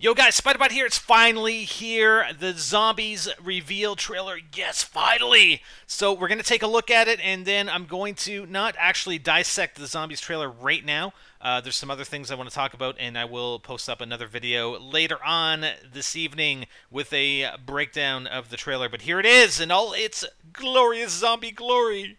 Yo guys, Spiderbot here. It's finally here. The Zombies reveal trailer. Yes, finally. So we're going to take a look at it, and then I'm going to not actually dissect the Zombies trailer right now. There's some other things I want to talk about, and I will post up another video later on this evening with a breakdown of the trailer. But here it is in all its glorious zombie glory.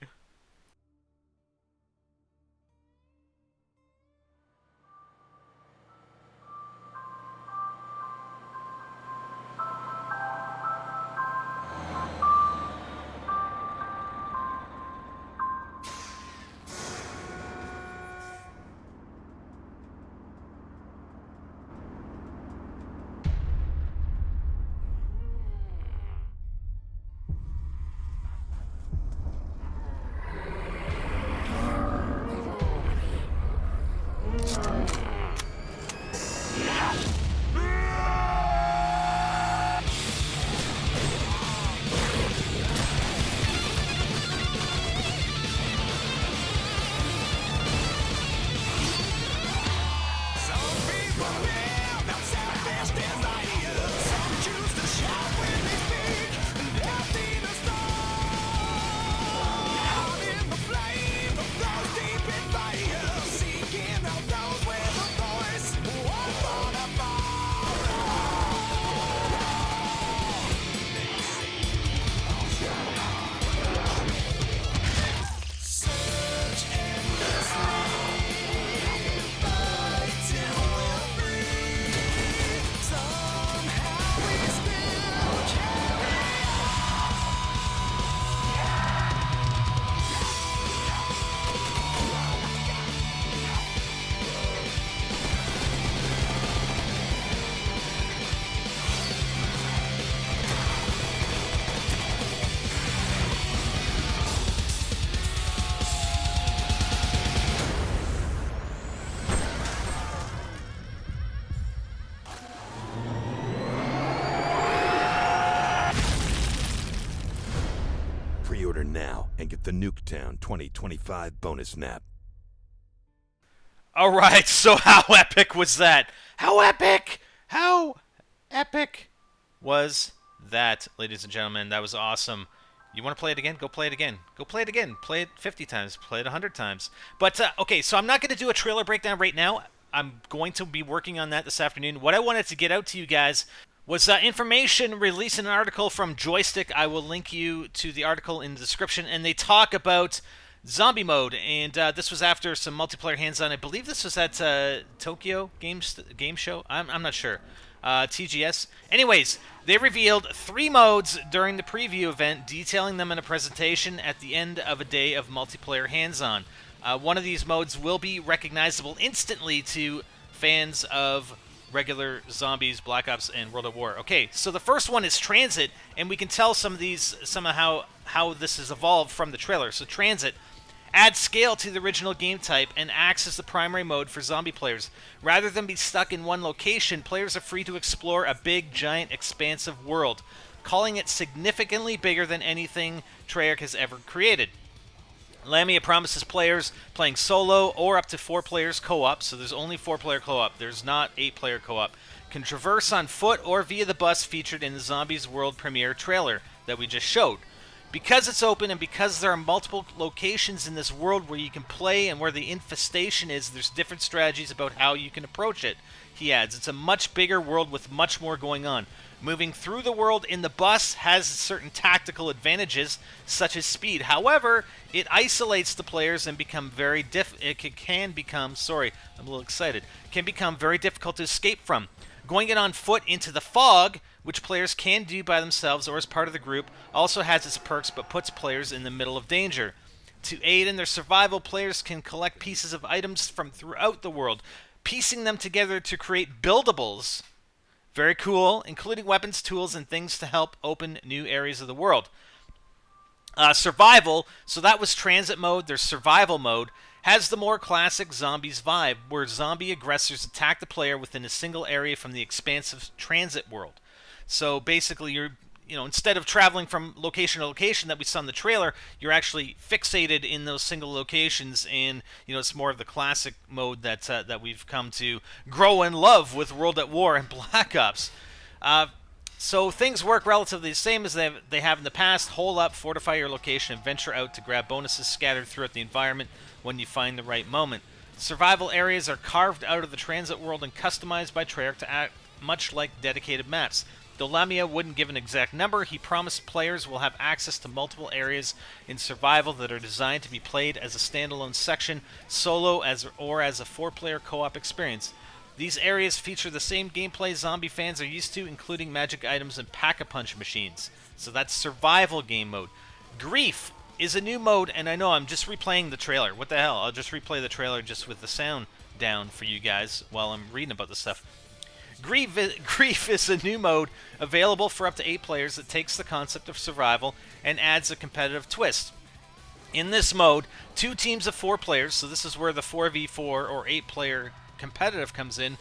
Pre-order now and get the Nuketown 2025 bonus map. All right, so how epic was that? How epic? How epic was that, ladies and gentlemen? That was awesome. You want to play it again? Go play it again. Go play it again. Play it 50 times. Play it 100 times. But, okay, so I'm not going to do a trailer breakdown right now. I'm going to be working on that this afternoon. What I wanted to get out to you guys was information released in an article from Joystick. I will link you to the article in the description. And they talk about zombie mode. And this was after some multiplayer hands-on. I believe this was at Tokyo Game Show. I'm not sure. TGS. Anyways, they revealed 3 modes during the preview event, detailing them in a presentation at the end of a day of multiplayer hands-on. One of these modes will be recognizable instantly to fans of regular Zombies, Black Ops, and World at War. Okay, so the first one is Transit, and we can tell some of how this has evolved from the trailer. So Transit adds scale to the original game type and acts as the primary mode for zombie players. Rather than be stuck in one location, players are free to explore a big, giant, expansive world, calling it significantly bigger than anything Treyarch has ever created. Lamia promises players playing solo or up to 4 players co-op, so there's only 4-player co-op. There's not 8-player co-op. Can traverse on foot or via the bus featured in the Zombies World Premiere trailer that we just showed. Because it's open and because there are multiple locations in this world where you can play and where the infestation is, there's different strategies about how you can approach it, he adds. It's a much bigger world with much more going on. Moving through the world in the bus has certain tactical advantages, such as speed. However, it isolates the players and can become very difficult to escape from. Going it on foot into the fog, which players can do by themselves or as part of the group, also has its perks but puts players in the middle of danger. To aid in their survival, players can collect pieces of items from throughout the world, piecing them together to create buildables. Very cool, including weapons, tools, and things to help open new areas of the world. Survival, so that was Transit mode. There's Survival mode, has the more classic Zombies vibe, where zombie aggressors attack the player within a single area from the expansive Transit world. So basically, instead of traveling from location to location that we saw in the trailer, you're actually fixated in those single locations, and it's more of the classic mode that we've come to grow and love with World at War and Black Ops. So things work relatively the same as they have in the past. Hole up, fortify your location, and venture out to grab bonuses scattered throughout the environment when you find the right moment. Survival areas are carved out of the Tranzit world and customized by Treyarch to act much like dedicated maps. Though Lamia wouldn't give an exact number, he promised players will have access to multiple areas in Survival that are designed to be played as a standalone section, solo or as a 4-player co-op experience. These areas feature the same gameplay zombie fans are used to, including magic items and pack-a-punch machines. So that's Survival game mode. Grief is a new mode, and I know I'm just replaying the trailer. What the hell? I'll just replay the trailer just with the sound down for you guys while I'm reading about this stuff. Grief is a new mode available for up to 8 players that takes the concept of survival and adds a competitive twist. In this mode, 2 teams of 4 players, so this is where the 4v4 or 8-player competitive comes in,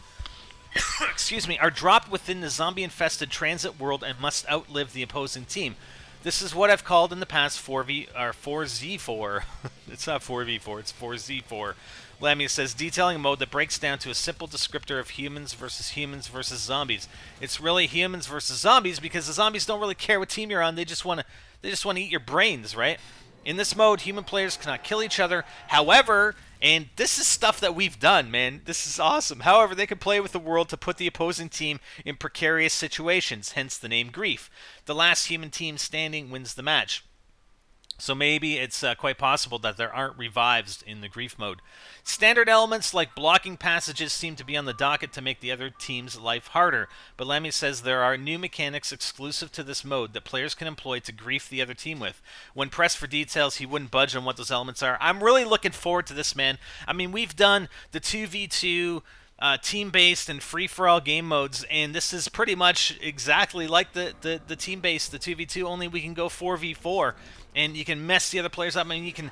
excuse me, are dropped within the zombie-infested Tranzit world and must outlive the opposing team. This is what I've called in the past 4Z4. It's not 4v4, it's 4Z4. Lamia says, detailing a mode that breaks down to a simple descriptor of humans versus zombies. It's really humans versus zombies because the zombies don't really care what team you're on. They just want to eat your brains, right? In this mode, human players cannot kill each other. However, and this is stuff that we've done, man. This is awesome. However, they can play with the world to put the opposing team in precarious situations, hence the name Grief. The last human team standing wins the match. So maybe it's quite possible that there aren't revives in the Grief mode. Standard elements like blocking passages seem to be on the docket to make the other team's life harder, but Lammy says there are new mechanics exclusive to this mode that players can employ to grief the other team with. When pressed for details, he wouldn't budge on what those elements are. I'm really looking forward to this, man. I mean, we've done the 2v2 team-based and free-for-all game modes, and this is pretty much exactly like the team-based, the 2v2, only we can go 4v4. And you can mess the other players up. I mean, you can,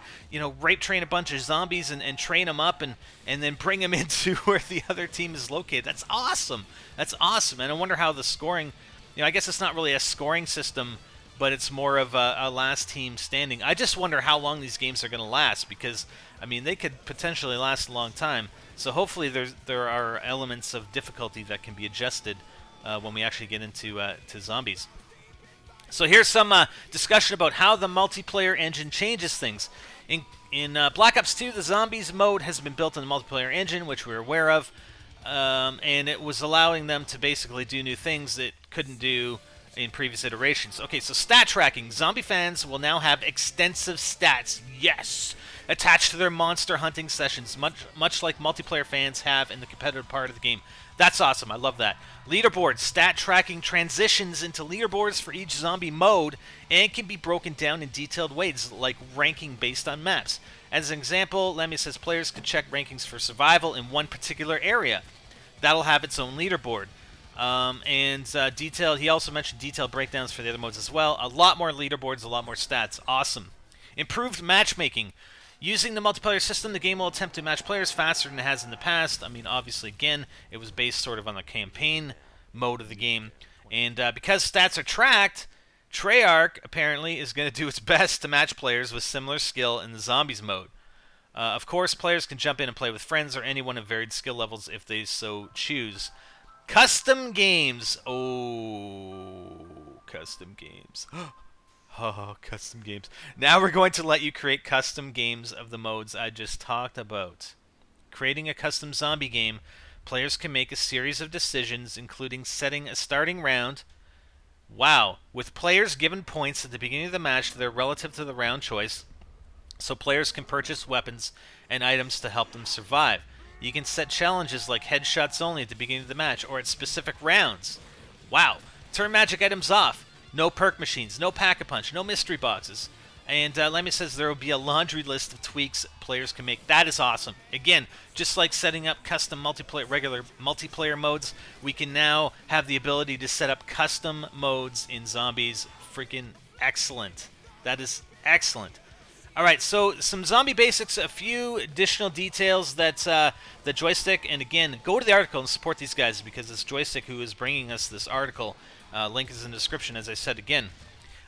rape train a bunch of zombies and train them up and then bring them into where the other team is located. That's awesome. That's awesome. And I wonder how the scoring, I guess it's not really a scoring system, but it's more of a last team standing. I just wonder how long these games are going to last because, I mean, they could potentially last a long time. So hopefully there are elements of difficulty that can be adjusted when we actually get into to zombies. So here's some discussion about how the multiplayer engine changes things. In Black Ops 2, the Zombies mode has been built in the multiplayer engine, which we're aware of, and it was allowing them to basically do new things that couldn't do in previous iterations. Okay, so stat tracking. Zombie fans will now have extensive stats, yes, attached to their monster hunting sessions, much like multiplayer fans have in the competitive part of the game. That's awesome. I love that. Leaderboards. Stat tracking transitions into leaderboards for each zombie mode and can be broken down in detailed ways, like ranking based on maps. As an example, Lemmy says players can check rankings for survival in one particular area. That'll have its own leaderboard. He also mentioned detailed breakdowns for the other modes as well. A lot more leaderboards, a lot more stats. Awesome. Improved matchmaking. Using the multiplayer system, the game will attempt to match players faster than it has in the past. I mean, obviously, again, it was based sort of on the campaign mode of the game. And because stats are tracked, Treyarch apparently is going to do its best to match players with similar skill in the Zombies mode. Of course, players can jump in and play with friends or anyone of varied skill levels if they so choose. Custom games. Oh, custom games. Oh, custom games. Now we're going to let you create custom games of the modes I just talked about. Creating a custom zombie game, players can make a series of decisions, including setting a starting round. Wow. With players given points at the beginning of the match that are relative to the round choice, so players can purchase weapons and items to help them survive. You can set challenges like headshots only at the beginning of the match or at specific rounds. Wow. Turn magic items off. No perk machines, no pack-a-punch, no mystery boxes. And Lemmy says there will be a laundry list of tweaks players can make. That is awesome. Again, just like setting up custom regular multiplayer modes, we can now have the ability to set up custom modes in Zombies. Freaking excellent. That is excellent. Alright, so some zombie basics, a few additional details that the Joystick, and again, go to the article and support these guys because it's Joystick who is bringing us this article. Link is in the description, as I said again.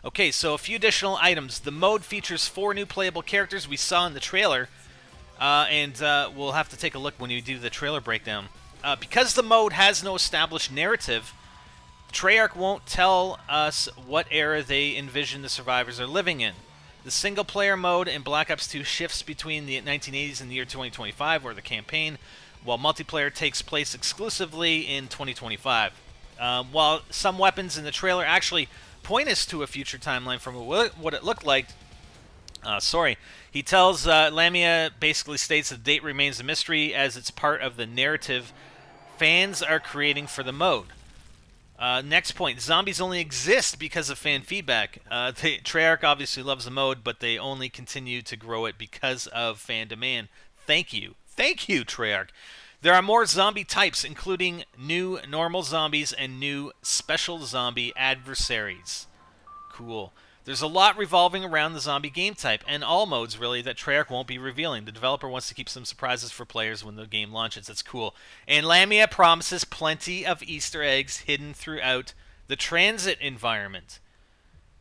Okay, so a few additional items. The mode features 4 new playable characters we saw in the trailer, and we'll have to take a look when we do the trailer breakdown. Because the mode has no established narrative, Treyarch won't tell us what era they envision the survivors are living in. The single-player mode in Black Ops 2 shifts between the 1980s and the year 2025, or the campaign, while multiplayer takes place exclusively in 2025. While some weapons in the trailer actually point us to a future timeline from what it looked like, he tells Lamia basically states the date remains a mystery as it's part of the narrative fans are creating for the mode. Next point, zombies only exist because of fan feedback. Treyarch obviously loves the mode, but they only continue to grow it because of fan demand. Thank you, Treyarch. There are more zombie types, including new normal zombies and new special zombie adversaries. Cool. There's a lot revolving around the zombie game type, and all modes, really, that Treyarch won't be revealing. The developer wants to keep some surprises for players when the game launches. That's cool. And Lamia promises plenty of Easter eggs hidden throughout the Tranzit environment.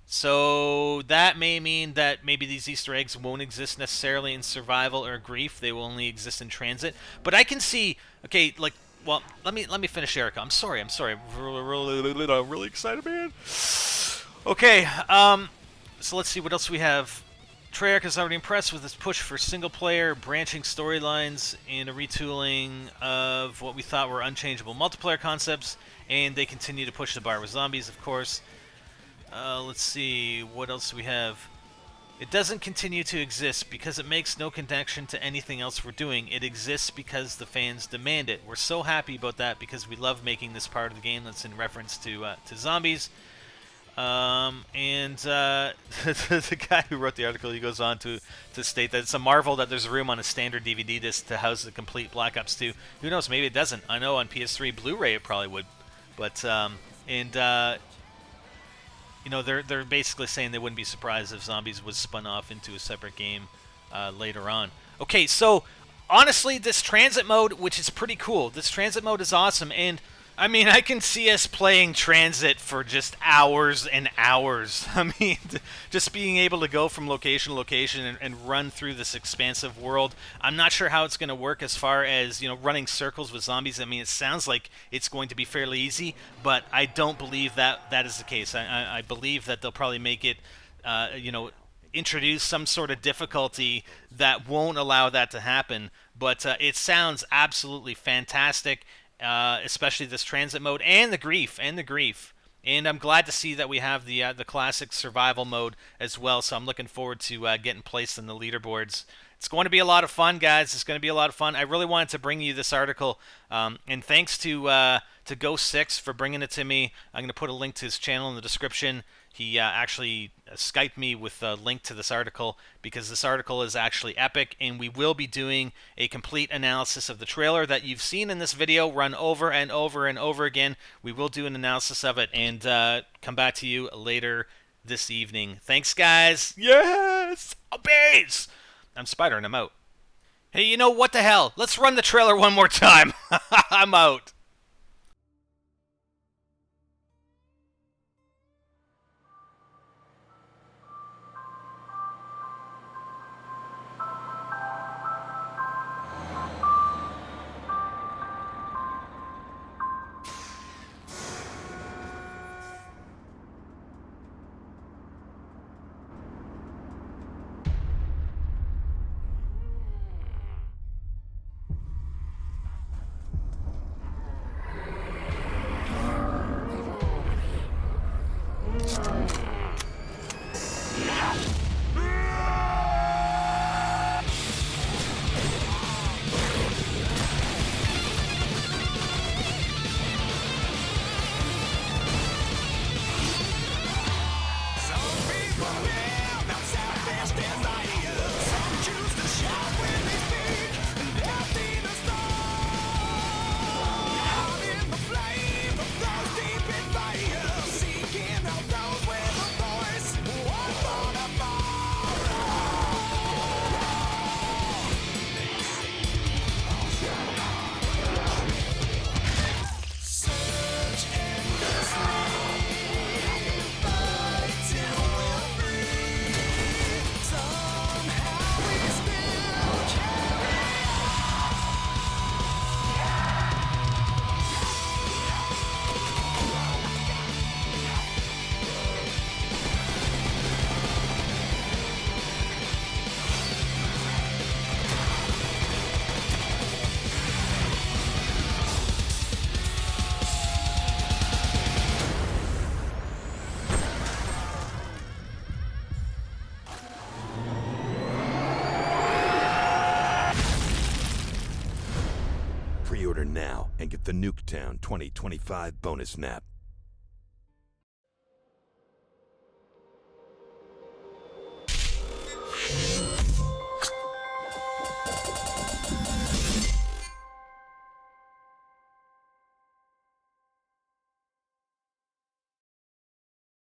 So that may mean that maybe these Easter eggs won't exist necessarily in Survival or Grief. They will only exist in Tranzit. But I can see, okay, like, well, let me finish, Erica. I'm sorry. I'm really excited, man. Okay, so let's see what else we have. Treyarch is already impressed with its push for single-player, branching storylines, and a retooling of what we thought were unchangeable multiplayer concepts, and they continue to push the bar with zombies, of course. Let's see, what else do we have? It doesn't continue to exist because it makes no connection to anything else we're doing. It exists because the fans demand it. We're so happy about that because we love making this part of the game that's in reference to zombies. The guy who wrote the article, he goes on to state that it's a marvel that there's room on a standard DVD disc to house the complete Black Ops 2. Who knows? Maybe it doesn't. I know on PS3 Blu-ray it probably would, but you know, they're basically saying they wouldn't be surprised if Zombies was spun off into a separate game later on. Okay, so honestly, this Transit mode, which is pretty cool, this Transit mode is awesome, and I mean, I can see us playing Transit for just hours and hours. I mean, just being able to go from location to location and run through this expansive world. I'm not sure how it's going to work as far as, you know, running circles with zombies. I mean, it sounds like it's going to be fairly easy, but I don't believe that is the case. I believe that they'll probably make it, you know, introduce some sort of difficulty that won't allow that to happen. But it sounds absolutely fantastic. Especially this Transit mode and the grief, and I'm glad to see that we have the classic survival mode as well. So I'm looking forward to getting placed in the leaderboards. It's going to be a lot of fun, guys. It's going to be a lot of fun. I really wanted to bring you this article, and thanks to Go6 for bringing it to me. I'm going to put a link to his channel in the description. He actually Skyped me with a link to this article because this article is actually epic, and we will be doing a complete analysis of the trailer that you've seen in this video run over and over and over again. We will do an analysis of it and come back to you later this evening. Thanks, guys. Yes! Obey's! I'm Spider, and I'm out. Hey, you know what the hell? Let's run the trailer one more time. I'm out. and get the Nuketown 2025 bonus map.